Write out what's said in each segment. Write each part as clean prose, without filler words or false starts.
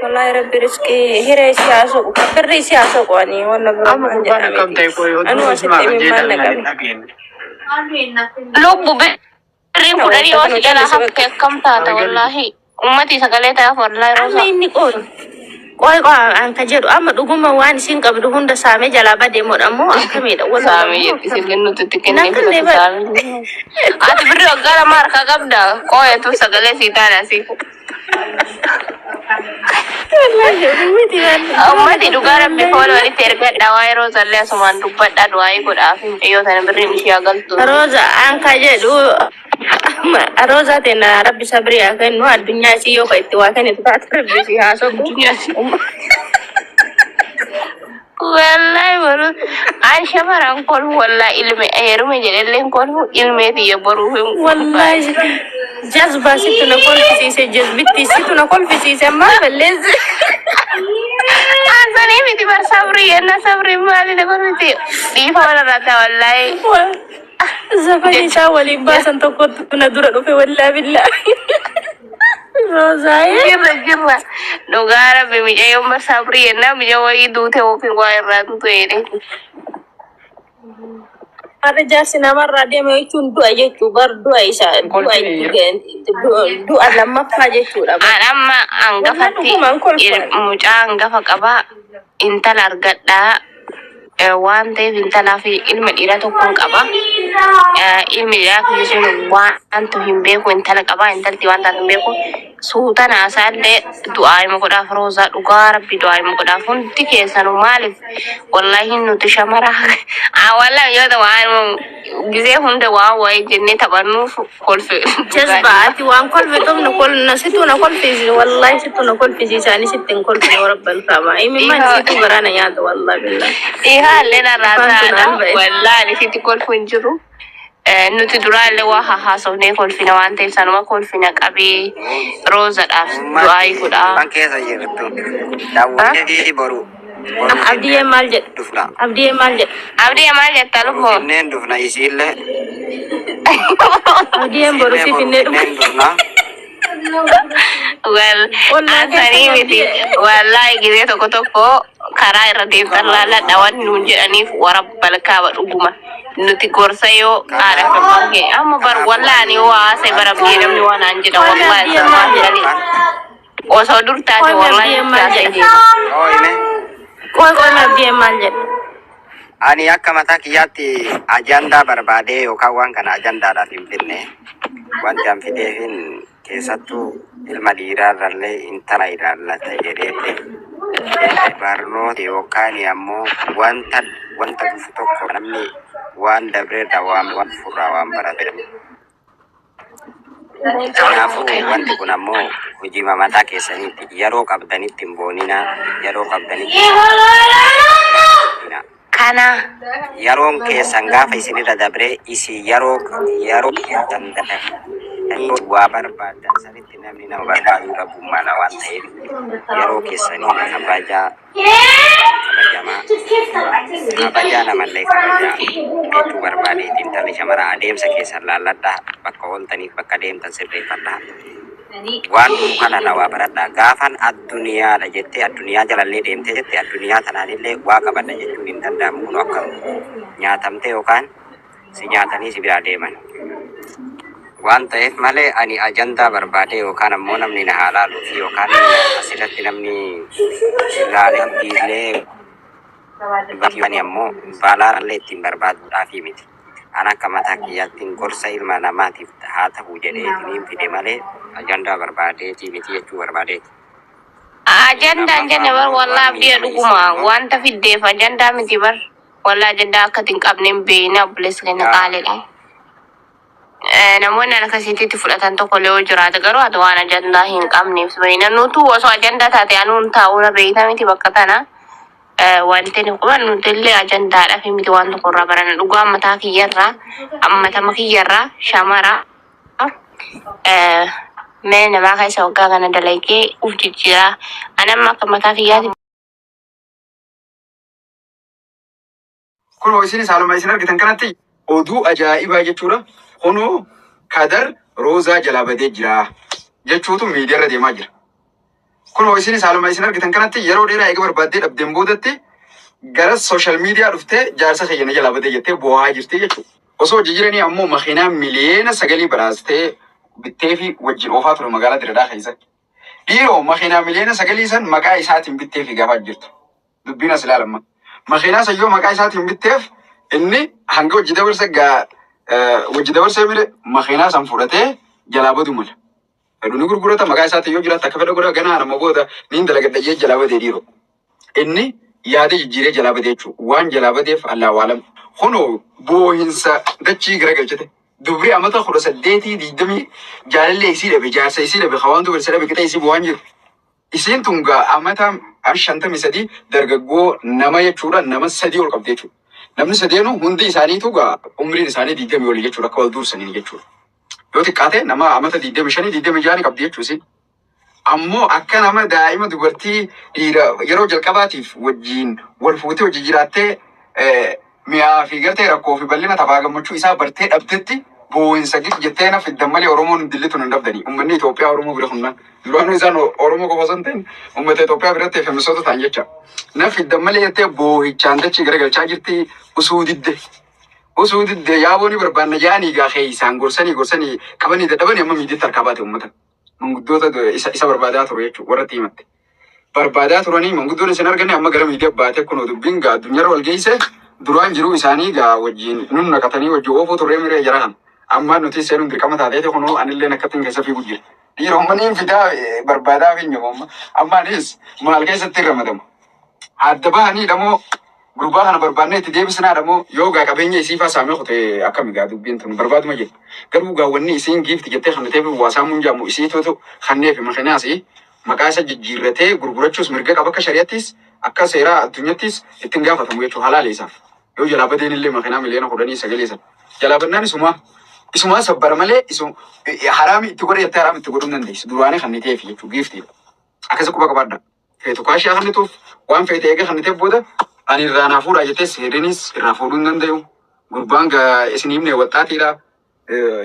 والله ربي رزقي هيري سياسة كبري سياسة قواني وانا برا كم تيكوي أنا واسيت من ما نقابل لو برين بدري وسجلا حق كم تاتا والله أمتي سقلتها والله روزا أنا إني قول قوي عن كجرو أما دقوما وان سين قبل هوندا سامي جلا بدي مود أمو أكمل ولا سامي يتسلم نتتكلم في سامي أتبري أقال ماركا قبدا قوي تو سقلة سيتانا سيكو أمتي دوغارا بيقول ولي ترجع دواي روزا لا سمان دوبات دواي كود أفهم أيوة أنا بري مشي أقل تو روزا عن كجرو روزا تنا ربي صبري أكن نوع الدنيا سيو كيتوا كان يتبعت ربي سيها سو الدنيا سي والله برو عن شمر أنقول والله إلمي أيرمي جل أنقول إلمي تي برو والله جذبة ستنا كل في سيس جذبتي ستنا كل في سيس ما بلز أنا ميتي بر صبري أنا صبري مالي نقولتي دي فانا رتا والله زفاني شاولي باسن تقول ندور في والله بالله روزاي جرا دوغارا بمجا يوم بر صبري أنا مجا ويدو تهوكي وايرات تويني ada jasina marra dia mau cundu aja tu baru dua isa dua itu dua lama aja tu amma anggafati muca anggafa qaba intal argadda wante intala fi ilmi dira to kun qaba ilmi ya fi sunu wanto himbe ko intala qaba intal ti wanta himbe ko sultana asalle du'a mo ko da froza dugar bi du'a mo ko da fun tike sanu malif wallahi no to shamara wallahi yo da wa gize hunde wa way jenne tabarnu kolfe jazbaati wa kolfe to no kol nasitu na kolfe wallahi situ na kolfe sani sitin kolfe rabbal kama imi man situ garana ya da wallahi billahi lena rata wallahi situ kolfe njuru nuti durale wa ha ne kolfina wante sanuma kolfina qabi roza daf duai kuda banke sa yerto dawde di boru abdiye maljet dufna abdiye maljet taluko nen dufna isille abdiye boru sifine dufna well asari miti wallahi gire to kotoko kara irade talala dawan nunje ani warabbal kaaba duguma nuti gorsayo ara to bange amma bar wallahi wa sai barab giram ni wana anjida wallahi sama o so durta to wallahi oh ini ko abdiye maljet ani akka mata kiyati ajanda barbade o kawan kana ajanda da timpinne wan jam fidefin kesatu ilma dirarralle intala iralla tajerete barno de okani ammo wanta futo ko namni wan dabre dawam wan furawam barade nafu wanti kunammo huji mamata kesani yaro kabdani timbonina yaro kabdani kana yaron kesan gafa isini da dabre isi yaro tanda wa barbada sariti namni na barbadu rabu mana wanta yaro kesani kabaja na malle kabaja itu barbadi tintali shamara adem sakesar lalada bakol tani bakadem tan sirri fadda wan kana nawa barada gafan ad-dunya da jette ad-dunya jalalle demte jette ad-dunya tananille wa kabada jettu tanda mun akam nyatamte okan si nyatani si birademan wanta male ani ajanda barbade okan ammo namni na halalu fi okan asirati namni ilale bile bakani ammo balaralle tim barbadu afi miti ana kamata kiyatin gorsa ilma namati hata hujede ini fide male ajanda barbade ti miti tu barbade ajanda bar wallahi biya duguma wanta fidde fa ajanda miti bar wallahi ajanda katin qabne beena bles kana qale namonna nakasiti tifudatan to kole ojurata garo adwana ajanda hin qabne beena nutu waso ajanda tate anun tauna beena miti bakatana wanti ni kuban nutille ajanda da fi miti wanto ko rabarana duga mata ki yarra amma ta maki yarra shamara men ma kai so ga kana da leke ufjijira anan maka mata ki yati kun isini salama isini argitan kanatti oduu ajaa'ibaa jechuudha hono kadar roza jalabade jira jechuutu miidiyaa irra deemaa jira Kun isinis haaluma isin argitan kanatti yeroo dheeraa eega barbaaddee dhabdeen boodatti gara sooshaal miidiyaa dhuftee jaarsa keenya jalaa badee jettee boo'aa jirti jechuudha. Osoo hojii jiranii ammoo makiinaa miliyoona 9 badhaastee bittee fi wajjin oofaa ture magaalaa Diradhaa keessa. Dhiiroo makiinaa miliyoona 9 san maqaa isaatiin bittee fi gaafaa jirtu. Dubbiin as ilaalamma. Makiinaa san yoo maqaa isaatiin bitteef inni hanga hojii dabarsee mire makiinaa san fudhatee jalaa badu mala. Duni gurgurata maqaa isaatiin yoo jiraatu akka fedha godha ganaa nama booda niin dalagadha jee jalaa badee dhiiroo. Inni yaada jijjiiree jalaa badee jechuudha. Waan jalaa badeef allaa waalam. Kunoo boohinsa dachii garagalchite. Dubri amata 18 jaalallee isii dhabe jaarsa isii dhabe hawaan dubarsa dhabe qixa isii bu'aan jiru. Isiin tunga amata 53 dargaggoo nama jechuudha nama 3 ol qabdi jechuudha. Namni 3 hundi isaaniitu gaa umriin isaanii 20 ol jechuudha akka wal dursanii jechuudha. Yoo xiqqaate nama amata 25 26 qabdi jechuusi. Ammoo akka nama daa'ima dubartii dhiira yeroo jalqabaatiif wajjin wal fuutee hojii jiraattee mi'aa fi gartee rakkoo fi bal'ina tafaa gammachuu isaa bartee dhabdetti boo'insa jettee na fiddan malee Oromoon dillituun hin dhabdanii. Uummanni Itoophiyaa Oromoo bira hundaan. Duraanuu isaan Oromoo qofa osoo hin ta'in uummata Itoophiyaa biratti feemisoota ta'an jecha. Na fiddan malee jettee boo'ichaan dachii garagalchaa jirti usuu didde. Usuu didde yaaboo ni barbaanna jaanii gaafee isaan gorsanii qabanii dadhabanii amma miidiyaatti harkaa baate uummata. Manguddoota isa barbaadaa ture jechuudha warratti himatte. Barbaadaa turanii manguddoon isin arganne amma gara miidiyaa baatee kun dubbiin gaa addunyaarra wal geesse duraan jiruu isaanii gaa wajjin nun naqatanii wajjin oofuu turree miree jara kan. Amma nuti seenuun dirqama taateeti kunuu anillee akkattiin keessa fiiguu jira. Dhiiromaniin fidaa barbaadaa fi nyaamama. Amma anis maal keessatti ramadama. Adda bahanii dhamoo gurbaa kana barbaannee itti deebisnaa dhamoo yoo gaa qabeenya isiifaa saamee kutee akkami gaa dubbiin tun barbaaduma jira. Garuu gaa wanni isiin giifti jettee kan ta'eef waasaa munjaamu isiitutu kannee fi makinaasi maqaa isa jijjiirratee gurgurachuus mirga qaba akka shari'attis akka seeraa addunyaattis ittiin gaafatamu jechuudha halaala isaaf. Yoo jalaa badeen illee makinaa miliyoona 19 jalaa badnaan isumaa sabbara malee haraami itti godhe jettee haraami itti godhuu hin dandeessu. Duraanii kan ta'eef jechuudha giifti. Akkasa quba qabaadha. Feetu kaashaa kan ta'uuf waan feete eega kan ta'eef booda ani irraa naa fuudhaa jettee seerinis irraa fuudhuu hin danda'u. Gurbaan gaa isin himne waxxaatiidha.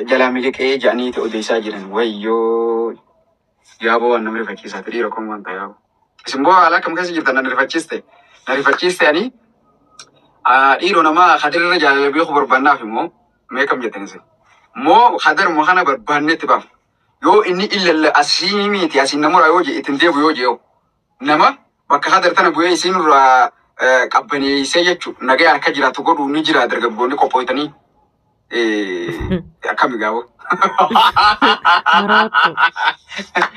Jalaa miliqee jedhanii odeessaa jiran wayyoo yaaboo waan nama rifachiisaa dhiira kun waan ta'e yaaboo. Isin boo haala akkam keessa jirtan na rifachiiste ani dhiiroo namaa hadirra jaalala beeku barbaannaaf immoo meeqam jettan isin. Moo hadaruma kana barbaannetti baaf. Yoo inni illalla asii miti asiin namuraa yoo jee ittiin deebu yoo jee nama bakka hadar tana bu'ee isiin irraa qabbaneessee jechuudha. Nagaa akka jiraatu godhuu ni jira dargaggoonni qophooytanii. Akkami gaafoo.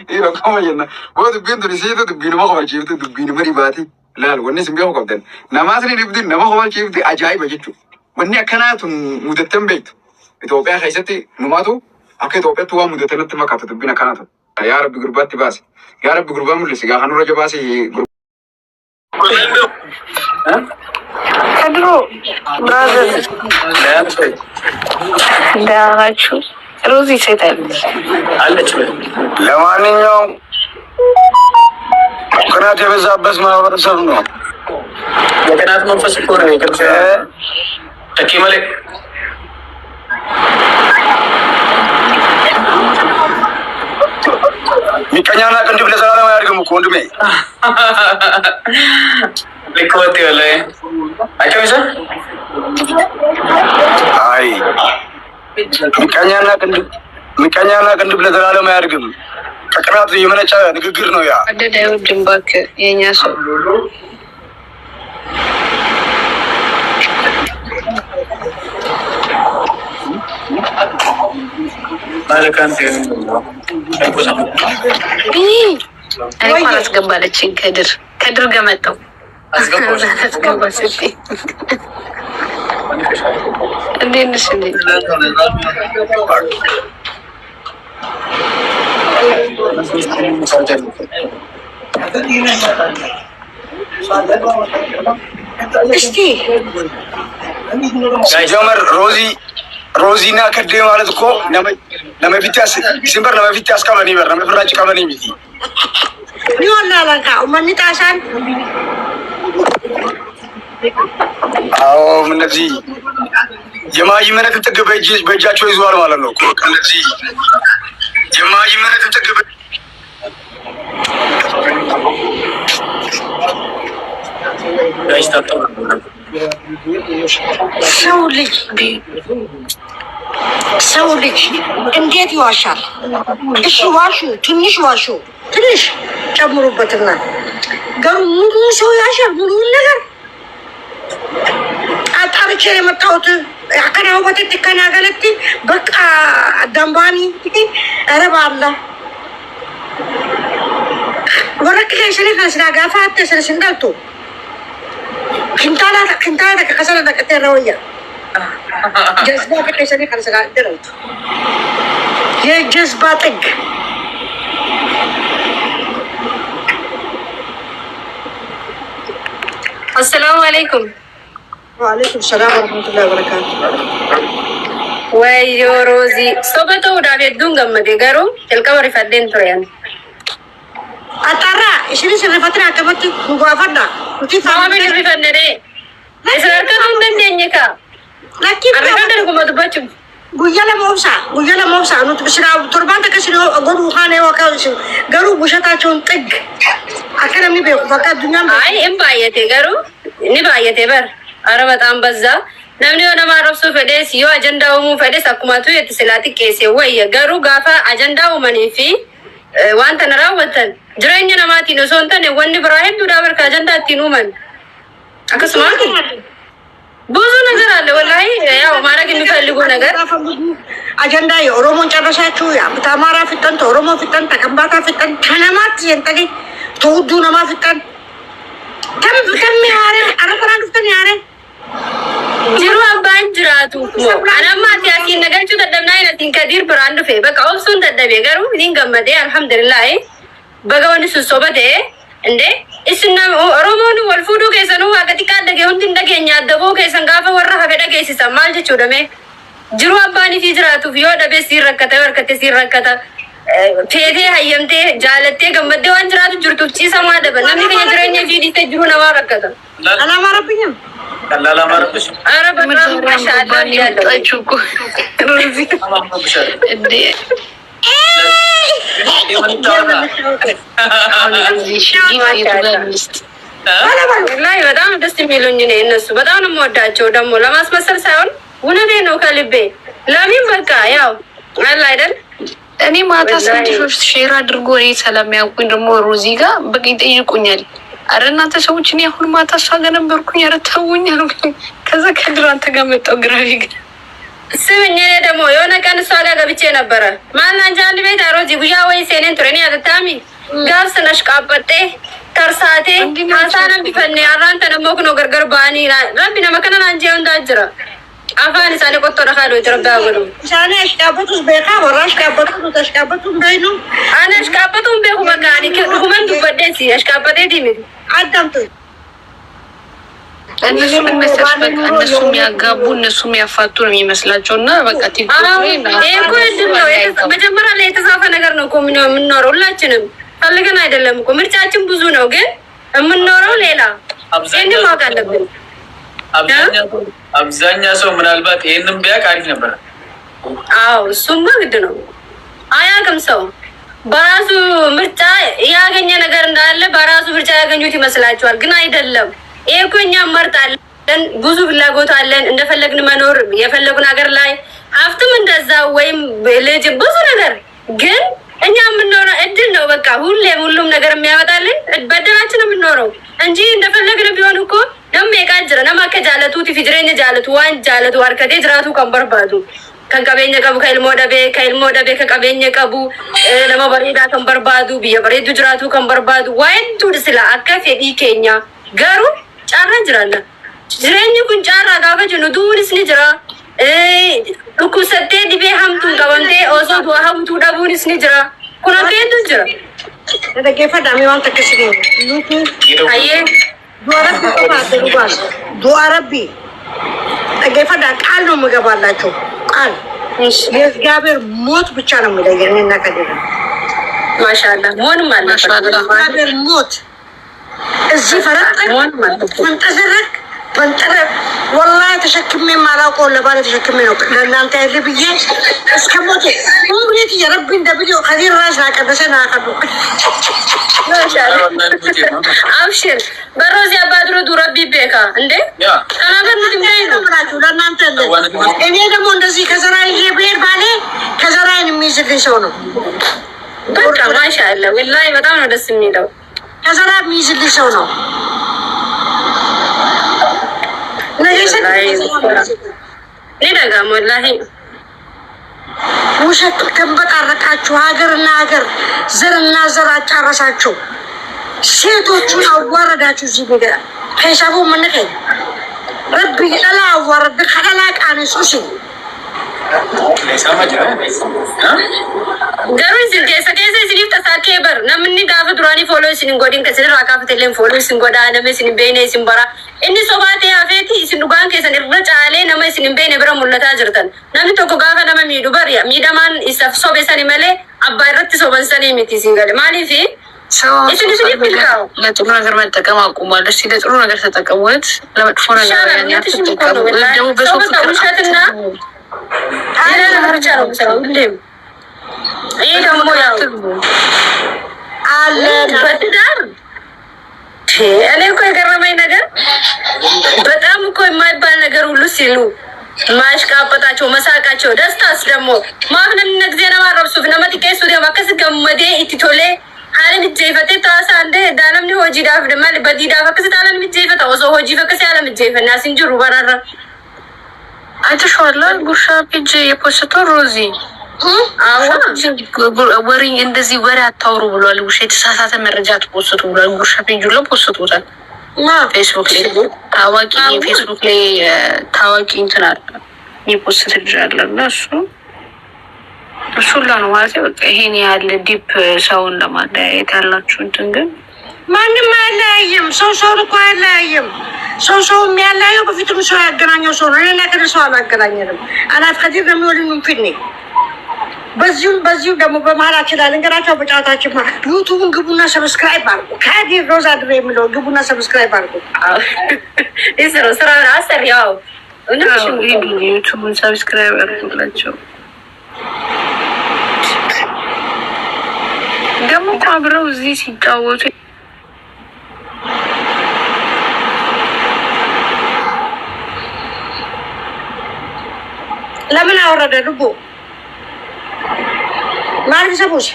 Dhiiroo kama jenna. Boo dubbiin tuni siitu dubbiinuma qofachiiftu dubbiinuma dhibaati. Laal wanni isin beeku qabdan. Namaas ni dhibdi nama qofachiifti ajaa'iba jechuudha. Wanni akkanaa tun mudattan beektu. Itoophiyaa keessatti numaatu akka Itoophiyaatti waan mudattan natti fakkaatu dubbiin akkanaa tun. Yaa Rabbi gurbaatti baase. Yaa Rabbi gurbaa mul'isi gaafa nurra jabaase ከድሮ ብራዘር ዳራችሁ ሮዚ ሴታለች አለች። ለማንኛውም ቅናት የበዛበት ማህበረሰብ ነው። የቅናት መንፈስ እኮ ነው ይቅርታ ተኪመለ ሚቀኛና ቅንድብ ለዘላለም አያድግም እኮ ወንድሜ። ልክ ወጥ ያለ አይከሚሰ አይ ሚቀኛና ቅንድብ ለዘላለም አያድግም። ከቅናት የመነጨ ንግግር ነው ያ። ወደደ አይወድም እባክህ የኛ ሰው። እኔ እንኳን አስገባለችኝ ከድር ገመጠው አስገባች። እንዴት ነሽ? እስቲ ሲጀመር ሮዚና ከዴ ማለት እኮ ነመፊቲያስ ሲምበር ነመፊቲያስ ቀበኔ በር ነመፍራጭ ቀበኔ ሚቲ ኒውላ ላካ ማን ታሻን አዎ እነዚህ የማይመነትን ጥግ በእጃቸው ይዘዋል ማለት ነው እኮ እነዚህ የማይመነትን ጥግ ጋይስ ታጠው ሰው ልጅ እንዴት ይዋሻል? እሺ ዋሹ፣ ትንሽ ዋሹ፣ ትንሽ ጨምሩበትና ገሩ ሙሉ ሰው ያሻል። ሙሉውን ነገር አጣርቼ የመጣሁት አከናው በተት ከናገለቲ በቃ ደምባኒ አረባላ ወረክ ከሽሪ ከስራ ጋፋት ስለስንዳልቶ ክንታላ ከሰለ ተቀተረውያ ጀዝባ ከሽሪ ከስራ ደረውት የጀዝባ ጥግ السلام عليكم. وعليكم السلام ورحمة الله وبركاته. ويو روزي صوبتو دافيد دونغم مديغارو الكبر فدين تريان أتارا إيشني سنفتنا كبتي مغافرنا وتي فاهمين في فندري إسرائيل دندنيكا لكن أنا كم أدبتشو guyala mobsa no tbishra turbanta kashino godu khane wakashi garu bushataቸውን ጥግ አከረም ነው በቃ ዱንያ አይ እምባየቴ ገሩ ንባየቴ በር አረ በጣም በዛ namni ona marobsu fedes yo agenda umu fedes akumatu yetisilati kese way garu gafa agenda umani fi wanta narawatan jirenya namati no sonta ne wonni ibrahim dudabar ka agenda tinuman akasmati ብዙ ነገር አለ ወላሂ ያው ማረግ የሚፈልጉ ነገር አጀንዳ የኦሮሞን ጨረሳችሁ የአማራ ፍጠን ተኦሮሞ ፍጠን ተከምባታ ፍጠን ተነማት የንጠገ ተውዱ ነማ ፍጠን ከም ያረ አረፈራ ፍጠን ያረ ጅሩ አባን ጅራቱ አናማ ያኪ ነገርቹ ተደምና አይነቲን ከዲር ብራንድ ፈ በቃ ኦብሱን ተደበ ገሩ ሊንገመደ አልহামዱሊላህ በገወንሱ ሶበደ እንዴ እስና ኦሮሞኑ ወልፉዱ ከሰኑ አገቲካ ደገ ሁንት እንደገኛ ደቦ ከሰን ጋፈ ወራ ሀበደ ከሲ ሰማል ጀቹ ደሜ ጅሩ አባኒ ፊጅራቱ ፊዮ ደበ ሲረከተ ወርከተ ሲረከተ ፌቴ ሀየምቴ ጃለቴ ገመደ ዋንጅራቱ ጅርቱ ጪ ሰማ ደበ ነሚ ከጅረኛ ፊዲተ ጅሩ ነማ ረከተ አላማረብኝም አላማረብሽ አረ በጣም ማሻአላ ያለችኩ ሩዚ እንዴ ላይ በጣም ደስ የሚሉኝ ነው እነሱ በጣም ነው የምወዳቸው። ደግሞ ለማስመሰል ሳይሆን እውነቴን ነው ከልቤ። ለምን በቃ ያው አለ አይደል እኔ ማታ ሰንቲሾች ሼር አድርጎ እኔ ሰላም ያውቁኝ ደግሞ ሮዚ ጋር በቃ ይጠይቁኛል። አረ እናንተ ሰዎች እኔ አሁን ማታ እሷ ጋር ነበርኩኝ። አረ ተውኝ አልኩኝ። ከዛ ከድሮ አንተ ጋር መጣሁ ግራፊክ ስምኝ እኔ ደግሞ የሆነ ቀን እሷ ጋር ገብቼ ነበረ ማን አንጃል ቤት አሮዚ ጉያ ወይ ሴኔን ትረኒ አጥታሚ ጋር ስነሽ ቃበጤ ተርሳቴ አሳነም ቢፈኔ አራንተ ደግሞ ነው ገርገር ባኒ ረቢ ነመከና አንጂ እንዳጅራ አፋን ሳኔ ቆጦ ደካዶ ይተረጋገሉ ሳኔ አሽቃበቱስ በካ ወራሽ ቃበቱ ተሽቃበቱ እንዳይኑ አናሽ ቃበቱን በኩ መካኒ ከሁመን ዱበደሲ አሽቃበጤ ዲሚ አዳምጡ እነሱ ምን መሰለሽ በቃ እነሱ የሚያጋቡ እነሱ የሚያፋቱ ነው የሚመስላቸው እና በቃ ቲክቶክ ላይ እኮ ነው መጀመሪያ ላይ የተጻፈ ነገር ነው እኮ ምን የምንኖረው ሁላችንም ፈልገን አይደለም እኮ ምርጫችን ብዙ ነው ግን የምንኖረው ሌላ ይሄንን ማወቅ አለብን። አብዛኛው ሰው ምናልባት ይሄንን ቢያውቅ አሪፍ ነበር። አዎ እሱማ ግድ ነው። አያውቅም ሰው በራሱ ምርጫ ያገኘ ነገር እንዳለ በራሱ ምርጫ ያገኙት ይመስላችኋል ግን አይደለም። ይሄ እኮ እኛ መርጣለን ብዙ ፍላጎት አለን እንደፈለግን መኖር የፈለጉን ሀገር ላይ ሀብትም እንደዛ ወይም ልጅ ብዙ ነገር ግን እኛ የምንኖረው እድል ነው። በቃ ሁሉም ነገር የሚያመጣልን በደላችን የምንኖረው እንጂ እንደፈለግን ቢሆን እኮ ደም የቃጅረ ነማከ ጃለቱ ቲፊጅሬኝ ጃለቱ ዋን ጃለቱ አርከቴ ጅራቱ ከንበርባቱ ከቀበኘ ቀቡ ከልሞ ደቤ ከቀበኘ ቀቡ ለማበሬዳ ከንበርባቱ ቢየበሬዱ ጅራቱ ከንበርባቱ ዋይቱ ስላ አከፍ ኬኛ ገሩ ጫራ ጅራና ጅሬኝ ኩን ጫራ ጋፈ ጅኑ ዱሪስ ንጅራ ኩሰቴ ዲቤ ሀምቱን ቀበምቴ ኦሶ ዱዋ ሀምቱ ደቡሪስ ንጅራ ኩነቴቱ ጅራ ደገፈ ዳሚ ዋን ተከስዶ አየ ዱአረቢ ቆፋ ደሩባስ ዱአረቢ ደገፈ ዳ ቃል ነው የምገባላቸው ቃል የእግዚአብሔር ሞት ብቻ ነው የሚለየን እና ከደረ ማሻአላ ሞን ማለት እግዚአብሔር ሞት እዚህ ፈንጠዘረክ ፈንጠረክ ወላሂ ተሸክሜ ማላውቀው ለባለ ተሸክሜ ነው ለእናንተ ያለ ብዬ እስከ ሞቴ እንግዲህ የረቢ እንደብለው ከዚህ ራስ አቀበሰና አቀዱ አብሽር በሮዚ አባድሮ ዱረቢ ቤ በቃ እንዴ ተናገር ድንጋይ ነው ብላችሁ ለእናንተ እኔ ደግሞ እንደዚህ ከዘራ ይዤ ብሄድ ባሌ ከዘራዬን የሚይዝልኝ ሰው ነው። በቃ ማሻአላ ወላሂ በጣም ነው ደስ የሚለው። ከዘራ የሚይዝልኝ ሰው ነው። ወላሂ ውሸት ተንበጣረቃችሁ፣ ሀገርና ሀገር ዘርና ዘር አጫረሳችሁ፣ ሴቶቹን አዋረዳችሁ። እዚህ ነገር ሂሳቡ ምንከኝ ረቢ ለላ አዋረድ ከለላ ቃነሱሽ garuu isin keessa isiniif tasaakee bar namni gaafa duraanii fooloo isin godhin keessatti raakaafatee fooloo isin godhaa nama isin beene isin bara inni sobaatee hafeeti isin dhugaan keessan irra caalee nama isin beene bira mul'ataa jirtan namni tokko gaafa nama miidhu bari miidhamaan isaaf sobe sani malee abbaa irratti soban sanii miti isin gale maaliif isiniif bilkaa'u ለጥሩ ነገር መጠቀም አቁሟል። እስቲ ለጥሩ ነገር ተጠቀሙት፣ ለመጥፎ ነገር ያትጠቀሙ ደግሞ በሰው ፍቅርና አለርቻ ነው ሰው ሁሌም ይሄ ደግሞ ያው አለ በትዳር እኔ እኮ የገረመኝ ነገር በጣም እኮ የማይባል ነገር ሁሉ ሲሉ ማሽቃበጣቸው መሳቃቸው ደስታስ ደግሞ ማብነን ነግዜና ማረብሱ ነመጥቄሱ ደማከስ ገመዴ ኢቲቶሌ አለም ጀይፈቴ ታሳ እንደ ዳለም ነው ሆጂ ዳፍ ደማል በዲዳ ፈክስ ዳለም ጀይፈታ ወሶ ሆጂ ፈክስ ያለም ጀይፈና ሲንጅሩ በራራ አይተሽዋል ጉርሻ ፔጅ የፖስተው ሮዚ ወሬ እንደዚህ ወሬ አታውሩ ብሏል። ውሸት የተሳሳተ መረጃ ተፖስቱ ብሏል። ጉርሻ ፔጁ ላይ ፖስቱታል። ፌስቡክ ላይ ታዋቂ ፌስቡክ ላይ ታዋቂ እንትን አለ የፖስት ልጅ እና እሱ ነው ማለት በቃ ይሄን ያህል ዲፕ ሰውን ለማለያየት ያላችሁ እንትን ግን ማንም አያለያይም። ሰው እኮ አያለያይም። ሰው የሚያለያየው በፊትም ሰው ያገናኘው ሰው ነው። እኔና ከሰው አላገናኘንም። አናት ከዚህ በሚወልን ምንፍኔ በዚሁ ደግሞ በመሀላችን ላይ ልንገራቸው በጫታችን ዩቱብን ግቡና ሰብስክራይብ አድርጉ። ከዲር ሮዛ ድሬ የሚለው ግቡና ሰብስክራይብ አድርጉ። ስራ አሰር ያው ዩቱብን ሰብስክራይብ አድርጉላቸው። ደግሞ አብረው እዚህ ሲጫወቱ ለምን አወረደ ልቦ ማርክ ሰቦሽ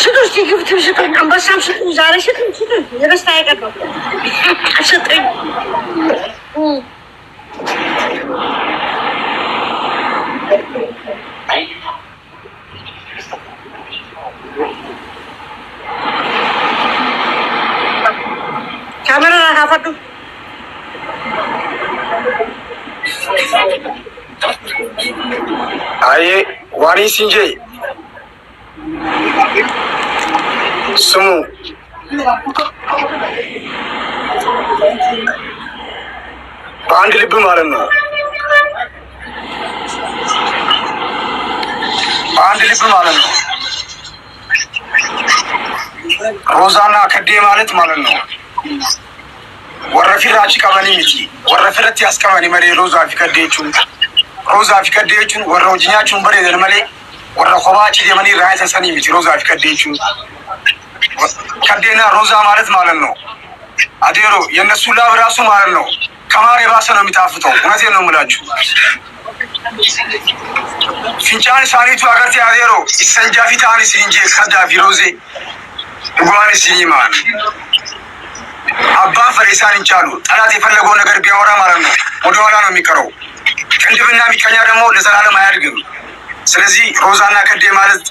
ሽቱ ሲግብት ሽቱ አንበሳም ሽቱ ዛሬ ሽቱ የደስታ አይቀርም ሽቱ ካሜራ ካፈዱ አይ ዋሪ ሲንጄ ስሙ በአንድ ልብ ማለት ነው። በአንድ ልብ ማለት ነው። ሮዛና ከዴ ማለት ነው። ወረፊራች ቀበኒ ሚቲ ወረፊረት ያስቀበኒ መሬ ሮዛ ፊከዴቹን ወረውጅኛቹን በሬ ዘልመሌ ወረኮባች የመኒ ራይ ተሰኒ ሚቲ ሮዛ ፊከዴቹን ከዴና ሮዛ ማለት ነው። አዴሮ የነሱ ላብ ራሱ ማለት ነው። ከማር የባሰ ነው የሚጣፍጠው። እውነቴን ነው የምላችሁ። ፊንጫን ሳሪቱ አገርቴ አዴሮ ኢሰንጃፊ ታኒ ሲንጄ ከዳ ፊሮዜ ጓኒ ሲኒማን አባ ፈሪሳን እንቻሉ ጠላት የፈለገው ነገር ቢያወራ ማለት ነው ወደ ኋላ ነው የሚቀረው። ቅንድብና ሚቀኛ ደግሞ ለዘላለም አያድግም። ስለዚህ ሮዛና ከዴ ማለት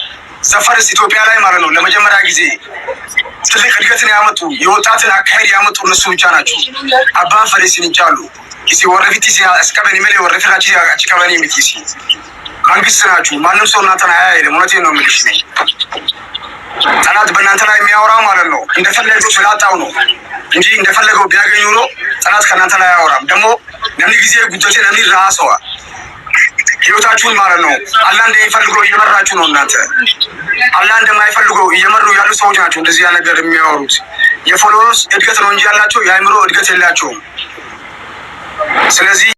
ዘፈርስ ኢትዮጵያ ላይ ማለት ነው ለመጀመሪያ ጊዜ ትልቅ እድገትን ያመጡ የወጣትን አካሄድ ያመጡ እነሱ ብቻ ናቸው። አባ ፈሪሳን እንቻሉ እሲ ወረፊት ሲ አስከበኒ መለ ወረፊራቺ አጭከበኒ ሚቲሲ መንግስት ናችሁ። ማንም ሰው እናንተን አያይልም። እውነቴን ነው የምልሽ ነኝ። ጠላት በእናንተ ላይ የሚያወራው ማለት ነው እንደፈለገው ስላጣው ነው እንጂ እንደፈለገው ቢያገኙ ነው ጠላት ከእናንተ ላይ አያወራም። ደግሞ ለምን ጊዜ ጉጆቴ ለምን ራስዋ ህይወታችሁን ማለት ነው አላህ እንደሚፈልገው እየመራችሁ ነው። እናንተ አላህ እንደማይፈልገው እየመሩ ያሉ ሰዎች ናቸው እንደዚህ ያ ነገር የሚያወሩት። የፎሎወርስ እድገት ነው እንጂ ያላቸው የአእምሮ እድገት የላቸውም። ስለዚህ